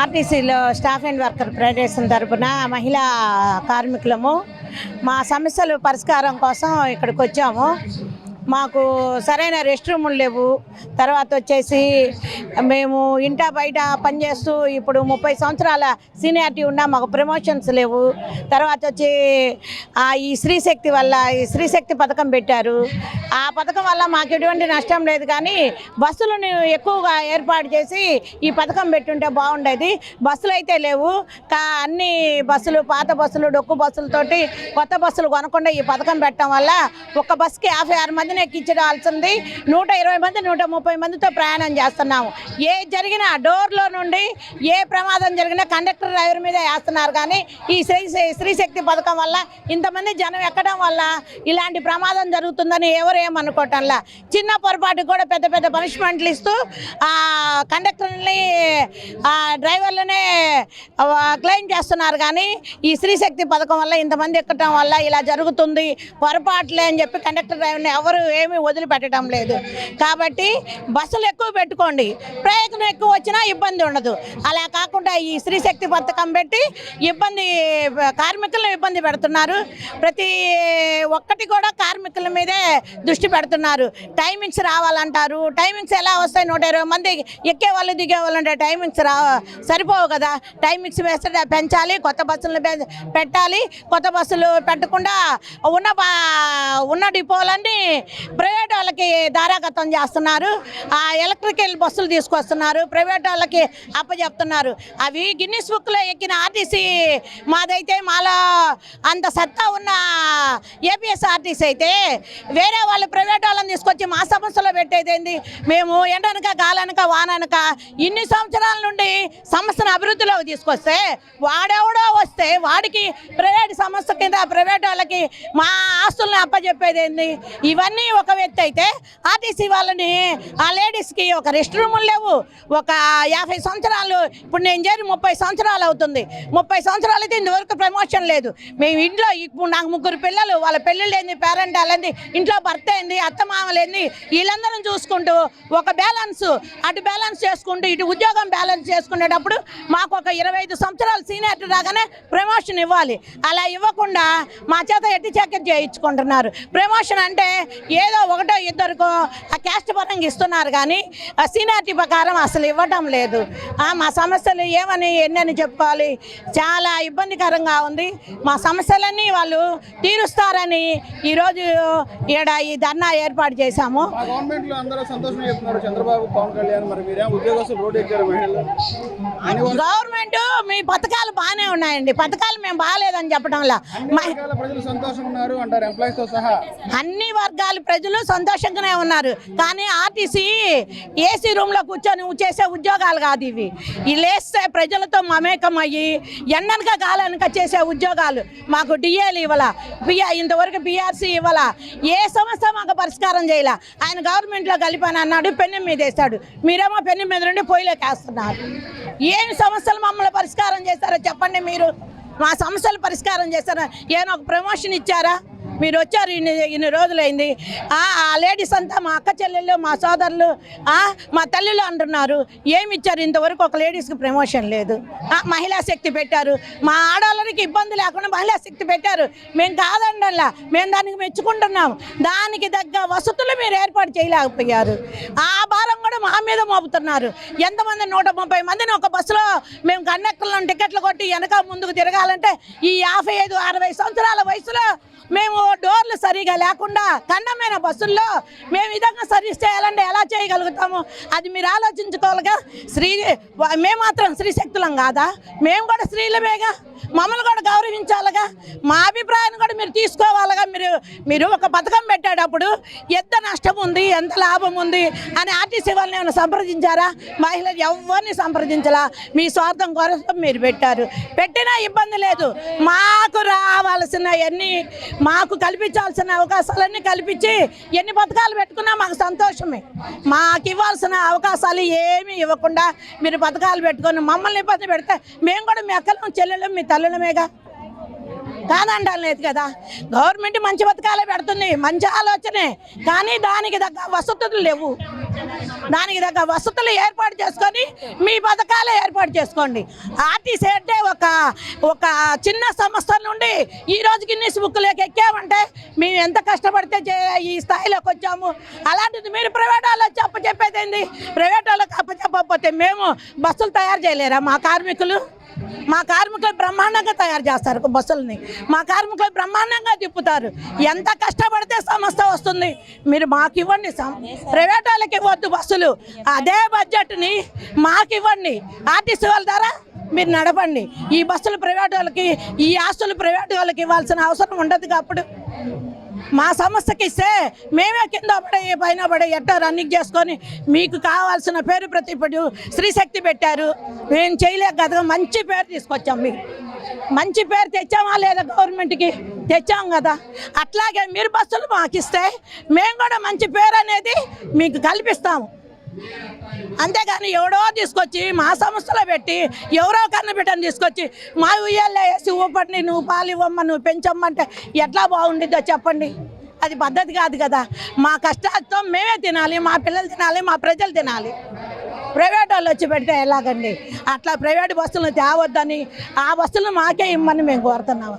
ఆర్టీసీలో staff and worker federation తరపున మహిళా కార్మికులము మా సమస్యలు పరిష్కారం కోసం ఇక్కడికి వచ్చాము. మాకు సరైన రెస్ట్ రూములు లేవు. తర్వాత వచ్చేసి మేము ఇంటా బయట పనిచేస్తూ ఇప్పుడు 30 సంవత్సరాల సీనియారిటీ ఉన్నా మాకు ప్రమోషన్స్ లేవు. తర్వాత వచ్చి ఈ స్త్రీశక్తి వల్ల ఈ స్త్రీశక్తి పథకం పెట్టారు. ఆ పథకం వల్ల మాకు ఎటువంటి నష్టం లేదు, కానీ బస్సులను ఎక్కువగా ఏర్పాటు చేసి ఈ పథకం పెట్టుంటే బాగుండేది. బస్సులు అయితే లేవు. అన్ని బస్సులు పాత బస్సులు డొక్కు బస్సులతోటి కొత్త బస్సులు కొనకుండా ఈ పథకం పెట్టడం వల్ల ఒక బస్సుకి 56 మందిని ఎక్కించాల్సింది 120 మంది 130 మందితో ప్రయాణం చేస్తున్నాము. ఏ జరిగినా డోర్లో నుండి ఏ ప్రమాదం జరిగినా కండక్టర్ డ్రైవర్ మీదే వేస్తున్నారు. కానీ ఈ స్త్రీశక్తి పథకం వల్ల ఇంతమంది జనం ఎక్కడం వల్ల ఇలాంటి ప్రమాదం జరుగుతుందని ఎవరు ఏమనుకోవటంలా. చిన్న పొరపాటు కూడా పెద్ద పెద్ద పనిష్మెంట్లు ఇస్తూ కండక్టర్ని డ్రైవర్లనే క్లెయిమ్ చేస్తున్నారు. కానీ ఈ స్త్రీశక్తి పథకం వల్ల ఇంతమంది ఎక్కడం వల్ల ఇలా జరుగుతుంది, పొరపాట్లే అని చెప్పి కండక్టర్ డ్రైవర్ని ఎవరు ఏమీ వదిలిపెట్టడం లేదు. కాబట్టి బస్సులు ఎక్కువ పెట్టుకోండి, ప్రయాణం ఎక్కువ వచ్చినా ఇబ్బంది ఉండదు. అలా కాకుండా ఈ స్త్రీశక్తి పథకం పెట్టి కార్మికులను ఇబ్బంది పెడుతున్నారు. ప్రతి ఒక్కటి కూడా కార్మికుల మీదే దృష్టి పెడుతున్నారు. టైమింగ్స్ రావాలంటారు. టైమింగ్స్ ఎలా వస్తాయి? 120 మంది ఎక్కే వాళ్ళు దిగే వాళ్ళు అంటే టైమింగ్స్ సరిపోవు కదా. టైమింగ్స్ వేస్తే పెంచాలి, కొత్త బస్సులు పెట్టాలి. కొత్త బస్సులు పెట్టకుండా ఉన్న డిపోలన్నీ ప్రైవేట్ వాళ్ళకి దారాగతం చేస్తున్నారు. ఎలక్ట్రికల్ బస్సులు తీసుకొస్తున్నారు, ప్రైవేట్ వాళ్ళకి అప్పచెప్తున్నారు. అవి గిన్నిస్ బుక్లో ఎక్కిన ఆర్టీసీ మాదైతే మాలో అంత సత్తా ఉన్న ఏపీఎస్ఆర్టీసీ అయితే వేరే వాళ్ళు ప్రైవేట్ వాళ్ళని తీసుకొచ్చి మా సమస్యలో పెట్టేదేంది? మేము ఎండనక గాలనక వాననక ఇన్ని సంవత్సరాల నుండి సంస్థను అభివృద్ధిలోకి తీసుకొస్తే వాడెవడో వస్తే వాడికి ప్రైవేట్ సంస్థ కింద ప్రైవేట్ వాళ్ళకి మా ఆస్తుల్ని అప్పచెప్పేదేంది? ఇవన్నీ ఒక వ్యక్తి అయితే ఆర్టీసీ వాళ్ళని ఆ లేడీస్కి ఒక రెస్ట్ రూములు లేవు. ఒక 50 సంవత్సరాలు ఇప్పుడు నేను చేరి 30 సంవత్సరాలు అవుతుంది. 30 సంవత్సరాలు అయితే ఇంతవరకు ప్రమోషన్ లేదు. మేము ఇంట్లో ఇప్పుడు నాకు 3 పిల్లలు, వాళ్ళ పెళ్ళిళ్ళు ఏంది, పేరెంటాలు ఏంది, ఇంట్లో భర్త ఏంది, అత్తమామలు ఏంది, వీళ్ళందరం చూసుకుంటూ ఒక బ్యాలెన్స్ అటు బ్యాలెన్స్ చేసుకుంటూ ఇటు ఉద్యోగం బ్యాలెన్స్ చేసుకునేటప్పుడు మాకు ఒక 25 సంవత్సరాలు సీనియర్ రాగానే ప్రమోషన్ ఇవ్వాలి. అలా ఇవ్వకుండా మా చేత ఎట్టి చెక్ చేయించుకుంటున్నారు. ప్రమోషన్ అంటే ఏదో ఒకటో ఇద్దరికో ఆ క్యాస్ట్ పరంగా ఇస్తున్నారు, కానీ ఆ సీనియారిటీ ప్రకారం అసలు ఇవ్వటం లేదు. మా సమస్యలు ఎన్నని చెప్పుకోవాలి. చాలా ఇబ్బందికరంగా ఉంది. మా సమస్యలన్నీ వాళ్ళు తీరుస్తారని ఈరోజు ఇక్కడ ఈ ధర్నా ఏర్పాటు చేశాము. గవర్నమెంట్ మీ పథకాలు బాగానే ఉన్నాయండి, పథకాలు మేము బాగాలేదని చెప్పడంలా అన్ని వర్గాల ప్రజలు సంతోషంగానే ఉన్నారు. కానీ ఆర్టీసీ ఏసీ రూమ్లో కూర్చొని చేసే ఉద్యోగాలు కాదు ఇవి. లేస్తే ప్రజలతో మమేకం అయ్యి ఎండనక గాలనక చేసే ఉద్యోగాలు. మాకు డిఏలు ఇవ్వాలా, ఇంతవరకు బీఆర్సీ ఇవ్వాలా, ఏ సమస్య మాకు పరిష్కారం చేయాల. ఆయన గవర్నమెంట్లో కలిపాను అన్నాడు, పెన్ను మీద వేస్తాడు. మీరేమో పెన్ను మీద నుండి పొయ్యిలోకి వేస్తున్నారు. ఏమి సమస్యలు మమ్మల్ని పరిష్కారం చేస్తారో చెప్పండి. మీరు మా సమస్యలు పరిష్కారం చేస్తారా? ఏమైనా ఒక ప్రమోషన్ ఇచ్చారా? మీరు వచ్చారు ఇన్ని రోజులైంది. ఆ లేడీస్ అంతా మా అక్క చెల్లెళ్ళు, మా సోదరులు, మా తల్లిలు అంటున్నారు. ఏమి ఇచ్చారు? ఇంతవరకు ఒక లేడీస్కి ప్రమోషన్ లేదు. మహిళా శక్తి పెట్టారు. మా ఆడవాళ్ళకి ఇబ్బంది లేకుండా మహిళా శక్తి పెట్టారు. మేము కాదండల్లా, మేము దానికి మెచ్చుకుంటున్నాము. దానికి తగ్గ వసతులు మీరు ఏర్పాటు చేయలేకపోయారు. ఆ భారం కూడా మా మీద మోపుతున్నారు. ఎంతమంది 130 మందిని ఒక బస్సులో మేము కండక్టర్లను టికెట్లు కొట్టి వెనక ముందుకు తిరగాలంటే ఈ 55-60 సంవత్సరాల వయసులో మేము డోర్లు సరిగా లేకుండా ఖండమైన బస్సుల్లో మేము విధంగా సర్వీస్ చేయాలంటే ఎలా చేయగలుగుతాము? అది మీరు ఆలోచించుకోవాలిగా. మేము మాత్రం స్త్రీశక్తులం కాదా? మేము కూడా స్త్రీలమేగా, మమ్మల్ని కూడా గౌరవించాలిగా. మా అభిప్రాయాన్ని కూడా మీరు తీసుకోవాలిగా. మీరు ఒక పథకం పెట్టేటప్పుడు ఎంత నష్టం ఉంది, ఎంత లాభం ఉంది అని ఆర్టీసీ వాళ్ళని ఏమైనా సంప్రదించారా? మహిళలు ఎవరిని సంప్రదించాలా? మీ స్వార్థం కోసం మీరు పెట్టినా ఇబ్బంది లేదు. మాకు రావాల్సిన మాకు కల్పించాల్సిన అవకాశాలన్నీ కల్పించి ఎన్ని పథకాలు పెట్టుకున్నా మాకు సంతోషమే. మాకు ఇవ్వాల్సిన అవకాశాలు ఏమీ ఇవ్వకుండా మీరు పథకాలు పెట్టుకొని మమ్మల్ని ఇబ్బంది పెడితే మేము కూడా మీ అక్కలం చెల్లెలం మీ తల్లులమేగా. కాదంటాను లేదు కదా. గవర్నమెంట్ మంచి పథకాలే పెడుతుంది, మంచి ఆలోచనే, కానీ దానికి తగ్గ వసతులు లేవు. దానికి తగ్గ వసతులు ఏర్పాటు చేసుకొని మీ పథకాలే ఏర్పాటు చేసుకోండి. ఆర్టీసీ అంటే ఒక చిన్న సంస్థ నుండి ఈ రోజుకి గిన్నెస్ బుక్లోకి ఎక్కామంటే మేము ఎంత కష్టపడితే ఈ స్థాయిలోకి వచ్చాము. అలాంటిది మీరు ప్రైవేట్ వాళ్ళకి చెప్పేది ఏంది? ప్రైవేట్ వాళ్ళకి అప్పచెప్పకపోతే మేము బస్సులు తయారు చేయలేరా? మా కార్మికులు బ్రహ్మాండంగా తయారు చేస్తారు బస్సులని, మా కార్మికులు బ్రహ్మాండంగా తిప్పుతారు. ఎంత కష్టపడితే సంస్థ వస్తుంది. మీరు మాకు ఇవ్వండి, ప్రైవేట్ వాళ్ళకి ఇవ్వద్దు బస్సులు. అదే బడ్జెట్ని మాకు ఇవ్వండి, ఆర్టీసీ వాళ్ళ ద్వారా మీరు నడపండి. ఈ బస్సులు ప్రైవేట్ వాళ్ళకి, ఈ ఆస్తులు ప్రైవేట్ వాళ్ళకి ఇవ్వాల్సిన అవసరం ఉండదు. అప్పుడు మా సంస్థకి ఇస్తే మేమే కింద పడే పైన పడే ఎట్టా రన్నింగ్ చేసుకొని మీకు కావాల్సిన పేరు ప్రతిపడు శ్రీశక్తి పెట్టారు. మేము చేయలేక కదా, మంచి పేరు తీసుకొచ్చాం. మీకు మంచి పేరు తెచ్చామా లేదా? గవర్నమెంట్కి తెచ్చాం కదా. అట్లాగే మీరు బస్సులు మాకు ఇస్తే మేము కూడా మంచి పేరు అనేది మీకు కల్పిస్తాము. అంతేగాని ఎవడో తీసుకొచ్చి మా సంస్థలో పెట్టి ఎవరో కన్నబిడ్డని తీసుకొచ్చి మా ఉయ్యాల్లో వేసి ఊపండి, నువ్వు పాలు ఇవ్వమ్మ, నువ్వు పెంచమ్మంటే ఎట్లా బాగుండిద్దో చెప్పండి. అది పద్ధతి కాదు కదా. మా కష్టాలతో మేమే తినాలి, మా పిల్లలు తినాలి, మా ప్రజలు తినాలి. ప్రైవేట్ వాళ్ళు వచ్చి పెడితే ఎలాగండి? అట్లా ప్రైవేట్ బస్సులను తేవద్దని, ఆ బస్సులను మాకే ఇమ్మని మేము కోరుతున్నాము.